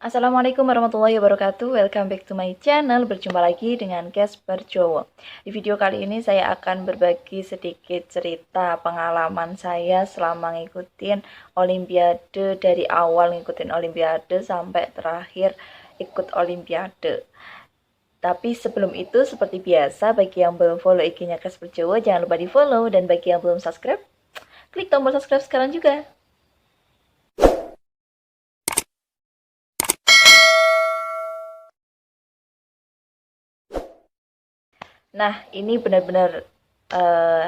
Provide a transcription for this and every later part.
Assalamualaikum warahmatullahi wabarakatuh. Welcome back to my channel. Berjumpa lagi dengan Casper Jowo. Di video kali ini saya akan berbagi sedikit cerita pengalaman saya selama ngikutin Olimpiade, dari awal ngikutin Olimpiade sampai terakhir ikut Olimpiade. Tapi sebelum itu, seperti biasa, bagi yang belum follow IG-nya Casper Jowo, jangan lupa di follow. Dan bagi yang belum subscribe, klik tombol subscribe sekarang juga. Nah, ini benar-benar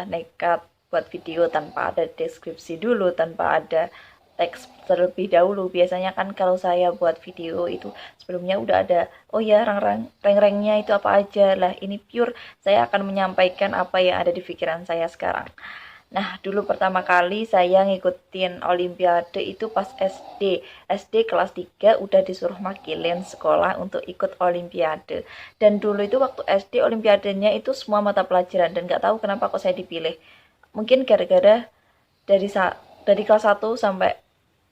nekat buat video tanpa ada deskripsi dulu, tanpa ada teks terlebih dahulu. Biasanya kan kalau saya buat video itu sebelumnya udah ada, oh ya, rang-rangnya itu apa aja. Lah, ini pure saya akan menyampaikan apa yang ada di pikiran saya sekarang. Nah, dulu pertama kali saya ngikutin Olimpiade itu pas SD. SD kelas 3 udah disuruh makilin sekolah untuk ikut Olimpiade. Dan dulu itu waktu SD Olimpiadenya itu semua mata pelajaran. Dan gak tahu kenapa kok saya dipilih. Mungkin gara-gara dari dari kelas 1 sampai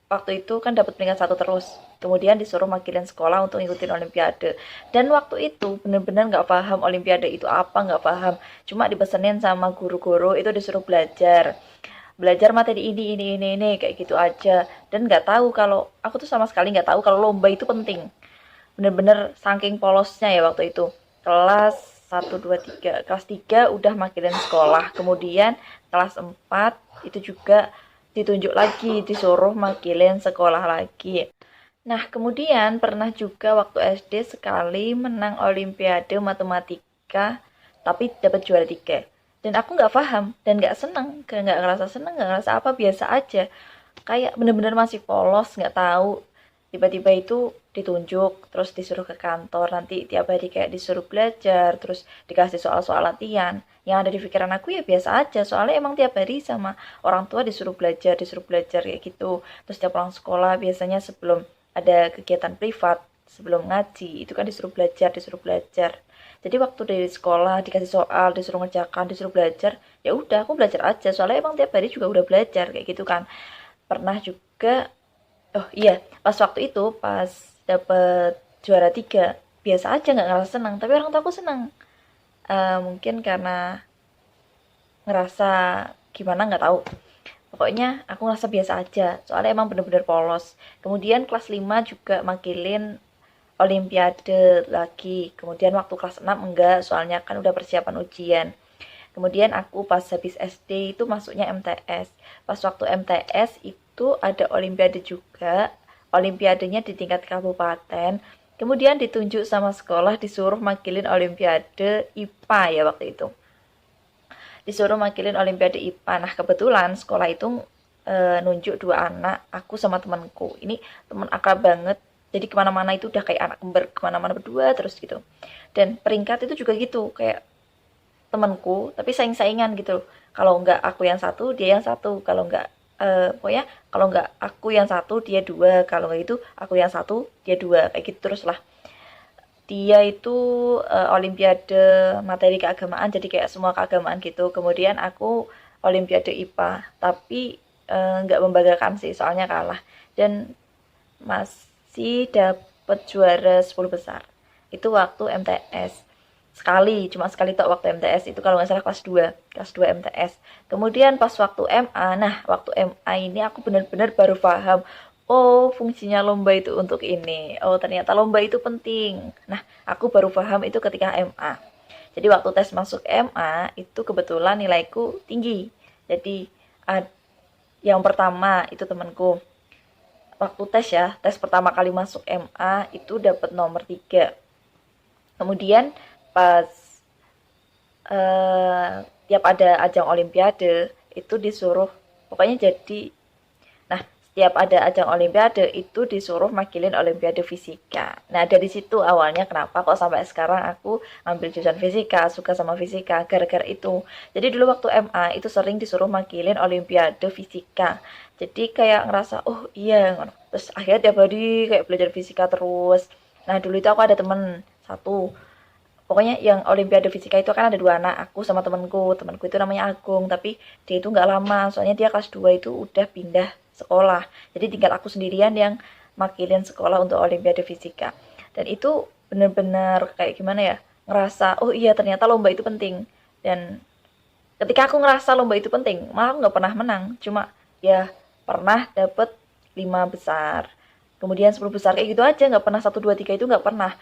waktu itu kan dapat peringkat 1 terus. Kemudian disuruh makilin sekolah untuk ngikutin Olimpiade. Dan waktu itu bener-bener nggak paham Olimpiade itu apa, nggak paham. Cuma dipesenin sama guru-guru itu disuruh belajar. Belajar materi ini, kayak gitu aja. Dan nggak tahu kalau, aku tuh sama sekali nggak tahu kalau lomba itu penting. Bener-bener saking polosnya ya waktu itu. Kelas 1, 2, 3. Kelas 3 udah makilin sekolah. Kemudian kelas 4 itu juga ditunjuk lagi, disuruh makilin sekolah lagi. Nah, kemudian pernah juga waktu SD sekali menang Olimpiade Matematika, tapi dapat juara 3. Dan aku nggak paham dan nggak seneng, nggak ngerasa seneng, nggak ngerasa apa, biasa aja. Kayak bener-bener masih polos, nggak tahu. Tiba-tiba itu ditunjuk, terus disuruh ke kantor, nanti tiap hari kayak disuruh belajar, terus dikasih soal-soal latihan. Yang ada di pikiran aku ya biasa aja, soalnya emang tiap hari sama orang tua disuruh belajar kayak gitu. Terus tiap pulang sekolah biasanya sebelum ada kegiatan privat, sebelum ngaji, itu kan disuruh belajar, disuruh belajar. Jadi waktu dari sekolah dikasih soal, disuruh ngerjakan, disuruh belajar, ya udah aku belajar aja, soalnya emang tiap hari juga udah belajar kayak gitu kan. Pernah juga, oh iya, pas waktu itu pas dapet juara 3, biasa aja, nggak ngerasa senang, tapi orang tua aku senang. Mungkin karena ngerasa gimana nggak tahu. Pokoknya aku ngerasa biasa aja, soalnya emang bener-bener polos. Kemudian kelas 5 juga makilin Olimpiade lagi. Kemudian waktu kelas 6 enggak, soalnya kan udah persiapan ujian. Kemudian aku pas habis SD itu masuknya MTS. Pas waktu MTS itu ada Olimpiade juga. Olimpiadenya di tingkat kabupaten. Kemudian ditunjuk sama sekolah disuruh makilin Olimpiade IPA ya waktu itu. Disuruh makilin Olimpiade IPA. Nah, kebetulan sekolah itu nunjuk 2 anak, aku sama temanku. Ini teman akrab banget, jadi kemana-mana itu udah kayak anak kembar, kemana-mana berdua terus gitu. Dan peringkat itu juga gitu, kayak temanku, tapi saing-saingan gitu. Kalau nggak aku yang satu, dia yang satu. Kalau nggak, pokoknya kalau nggak aku yang satu, dia dua. Kalau nggak itu, aku yang satu, dia dua. Kayak gitu terus lah. Dia itu Olimpiade materi keagamaan, jadi kayak semua keagamaan gitu. Kemudian aku Olimpiade IPA, tapi nggak membanggakan sih, soalnya kalah. Dan masih dapet juara 10 besar. Itu waktu MTS. Cuma sekali tok waktu MTS itu, kalau nggak salah kelas 2 MTS. Kemudian pas waktu MA, nah waktu MA ini aku benar-benar baru paham, oh fungsinya lomba itu untuk ini, oh ternyata lomba itu penting. Nah, aku baru paham itu ketika MA. Jadi waktu tes masuk MA itu kebetulan nilaiku tinggi. Jadi yang pertama itu temanku, waktu tes ya, tes pertama kali masuk MA itu dapat nomor 3. Kemudian pas tiap ada ajang Olimpiade itu disuruh, pokoknya jadi, nah setiap ada ajang Olimpiade itu disuruh makilin Olimpiade Fisika. Nah dari situ awalnya kenapa kok sampai sekarang aku ngambil jurusan fisika, suka sama fisika, gara-gara itu. Jadi dulu waktu MA itu sering disuruh makilin Olimpiade Fisika, jadi kayak ngerasa oh iya, terus akhirnya tiap hari kayak belajar fisika terus. Nah dulu itu aku ada temen satu, pokoknya yang Olimpiade Fisika itu kan ada 2 anak, aku sama temanku itu namanya Agung, tapi dia itu nggak lama, soalnya dia kelas 2 itu udah pindah sekolah, jadi tinggal aku sendirian yang makilin sekolah untuk Olimpiade Fisika. Dan itu bener-bener kayak gimana ya, ngerasa oh iya ternyata lomba itu penting. Dan ketika aku ngerasa lomba itu penting, malah aku nggak pernah menang, cuma ya pernah dapet 5 besar, kemudian 10 besar, kayak gitu aja, nggak pernah 1, 2, 3 itu nggak pernah.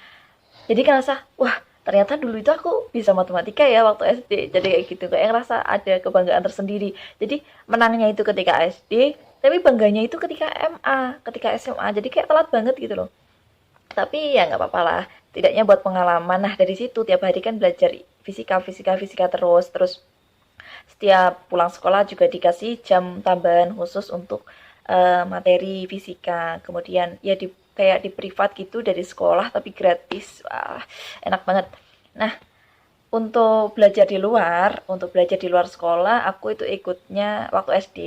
Jadi kan rasa, wah ternyata dulu itu aku bisa matematika ya waktu SD, jadi kayak gitu, kayak ngerasa ada kebanggaan tersendiri. Jadi menangnya itu ketika SD, tapi bangganya itu ketika MA, ketika SMA, jadi kayak telat banget gitu loh. Tapi ya nggak apa-apa lah, tidaknya buat pengalaman. Nah dari situ tiap hari kan belajar fisika, fisika, fisika terus setiap pulang sekolah juga dikasih jam tambahan khusus untuk materi fisika. Kemudian ya kayak di privat gitu dari sekolah tapi gratis. Wah, enak banget. Nah, untuk belajar di luar sekolah, aku itu ikutnya waktu SD.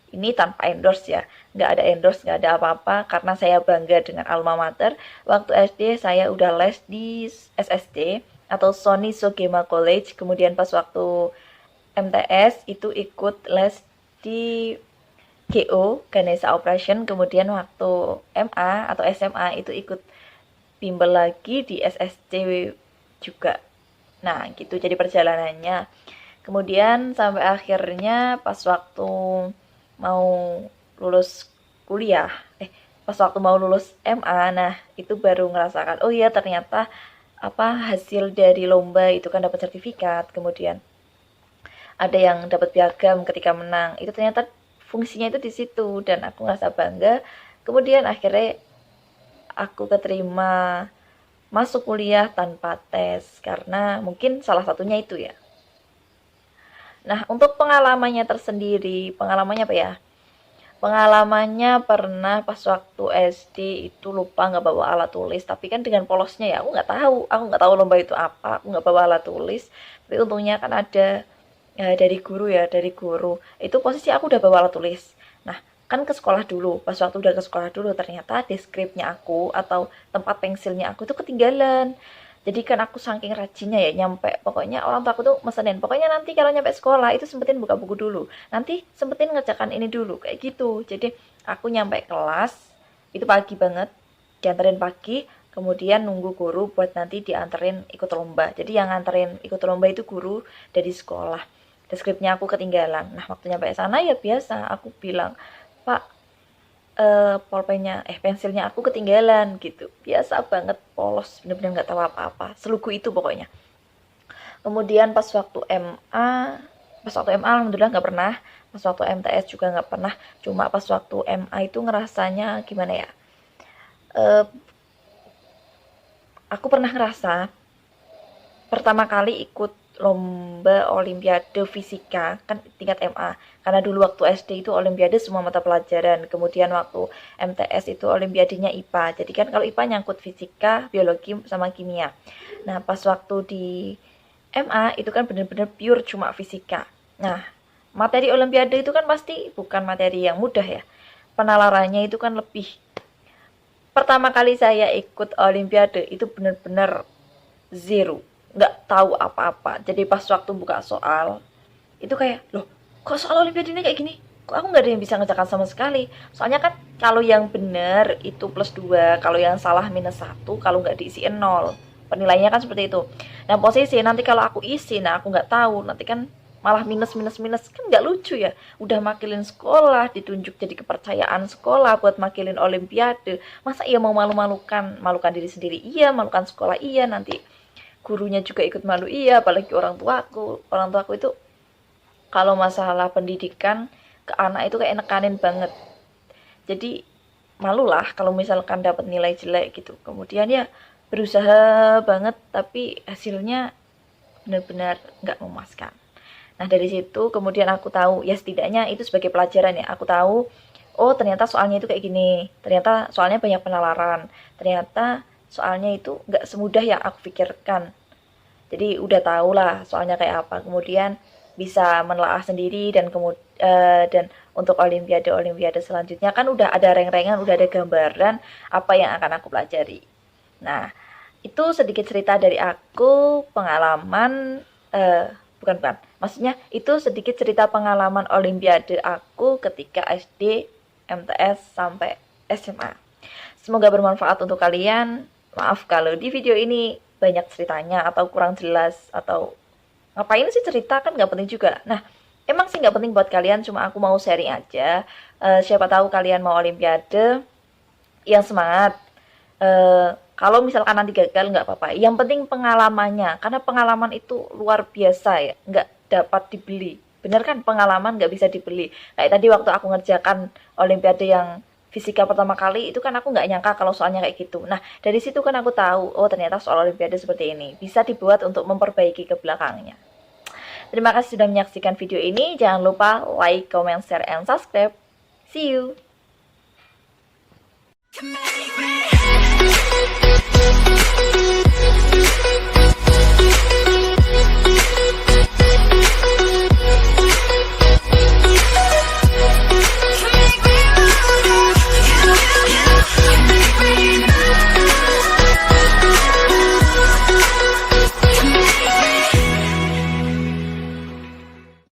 Ini tanpa endorse ya, nggak ada endorse, nggak ada apa-apa, karena saya bangga dengan alma mater. Waktu SD saya udah les di SSD atau Sony Sogema College, kemudian pas waktu MTS itu ikut les di GO, Ganesha Operation, kemudian waktu MA atau SMA itu ikut bimbel lagi di SSC juga. Nah, gitu jadi perjalanannya. Kemudian sampai akhirnya pas waktu mau lulus kuliah, pas waktu mau lulus MA, nah itu baru ngerasakan, oh iya ternyata hasil dari lomba itu kan dapat sertifikat, kemudian ada yang dapat piagam ketika menang, itu ternyata fungsinya itu di situ dan aku ngerasa bangga. Kemudian akhirnya aku keterima masuk kuliah tanpa tes karena mungkin salah satunya itu ya. Nah, untuk pengalamannya tersendiri, pengalamannya apa ya? Pengalamannya pernah pas waktu SD itu lupa nggak bawa alat tulis, tapi kan dengan polosnya ya, aku nggak tahu lomba itu apa, aku nggak bawa alat tulis. Tapi untungnya kan ada dari guru ya, dari guru. Itu posisi aku udah bawa alat tulis. Nah, kan ke sekolah dulu. Pas waktu udah ke sekolah dulu, ternyata deskripsinya aku atau tempat pensilnya aku itu ketinggalan. Jadi kan aku saking rajinnya ya nyampe, pokoknya orang tua aku tuh mesenin, pokoknya nanti kalau nyampe sekolah itu sempetin buka buku dulu, nanti sempetin ngerjakan ini dulu, kayak gitu. Jadi aku nyampe kelas itu pagi banget, dianterin pagi, kemudian nunggu guru buat nanti dianterin ikut lomba. Jadi yang nganterin ikut lomba itu guru dari sekolah. Deskripsinya aku ketinggalan. Nah waktu nyampe sana ya biasa aku bilang, Pak, pulpennya pensilnya aku ketinggalan gitu, biasa banget, polos, bener-bener nggak tahu apa-apa, selugu itu pokoknya. Kemudian pas waktu MA alhamdulillah nggak pernah, pas waktu MTS juga nggak pernah, cuma pas waktu MA itu ngerasanya gimana ya, eh, aku pernah ngerasa pertama kali ikut lomba olimpiade fisika kan tingkat MA, karena dulu waktu SD itu olimpiade semua mata pelajaran, kemudian waktu MTS itu olimpiadenya IPA, jadi kan kalau IPA nyangkut fisika, biologi sama kimia. Nah pas waktu di MA itu kan bener-bener pure cuma fisika. Nah materi olimpiade itu kan pasti bukan materi yang mudah ya, penalarannya itu kan lebih. Pertama kali saya ikut olimpiade itu bener-bener zero, nggak tahu apa-apa. Jadi pas waktu buka soal itu kayak, loh kok soal olimpiade ini kayak gini, kok aku nggak ada yang bisa ngerjakan sama sekali. Soalnya kan kalau yang bener itu +2, kalau yang salah -1, kalau nggak diisiin 0, penilaiannya kan seperti itu. Nah posisi nanti kalau aku isi, nah aku nggak tahu, nanti kan malah minus minus minus, kan nggak lucu ya, udah makilin sekolah, ditunjuk jadi kepercayaan sekolah buat makilin olimpiade, masa iya mau malu-malukan, malukan diri sendiri iya, malukan sekolah iya, nanti gurunya juga ikut malu iya, apalagi orang tuaku itu kalau masalah pendidikan ke anak itu kayak nekanin banget, jadi malulah kalau misalkan dapat nilai jelek gitu. Kemudian ya berusaha banget tapi hasilnya benar-benar nggak memuaskan. Nah dari situ kemudian aku tahu ya, setidaknya itu sebagai pelajaran ya, aku tahu oh ternyata soalnya itu kayak gini, ternyata soalnya banyak penalaran, ternyata soalnya itu nggak semudah yang aku pikirkan. Jadi udah tau lah soalnya kayak apa, kemudian bisa menelaah sendiri, dan untuk olimpiade selanjutnya kan udah ada reng-rengan, udah ada gambaran apa yang akan aku pelajari. Nah itu sedikit cerita dari aku, pengalaman, bukan, maksudnya itu sedikit cerita pengalaman olimpiade aku ketika SD, MTS sampai SMA. Semoga bermanfaat untuk kalian. Maaf kalau di video ini banyak ceritanya atau kurang jelas, atau ngapain sih cerita, kan nggak penting juga. Nah, emang sih nggak penting buat kalian, cuma aku mau sharing aja. Siapa tahu kalian mau olimpiade, yang semangat. Kalau misalkan nanti gagal nggak apa-apa. Yang penting pengalamannya, karena pengalaman itu luar biasa ya, nggak dapat dibeli. Bener kan, pengalaman nggak bisa dibeli. Kayak tadi waktu aku ngerjakan olimpiade yang fisika pertama kali, itu kan aku nggak nyangka kalau soalnya kayak gitu. Nah, dari situ kan aku tahu, oh ternyata soal olimpiade seperti ini. Bisa dibuat untuk memperbaiki ke belakangnya. Terima kasih sudah menyaksikan video ini. Jangan lupa like, comment, share, and subscribe. See you!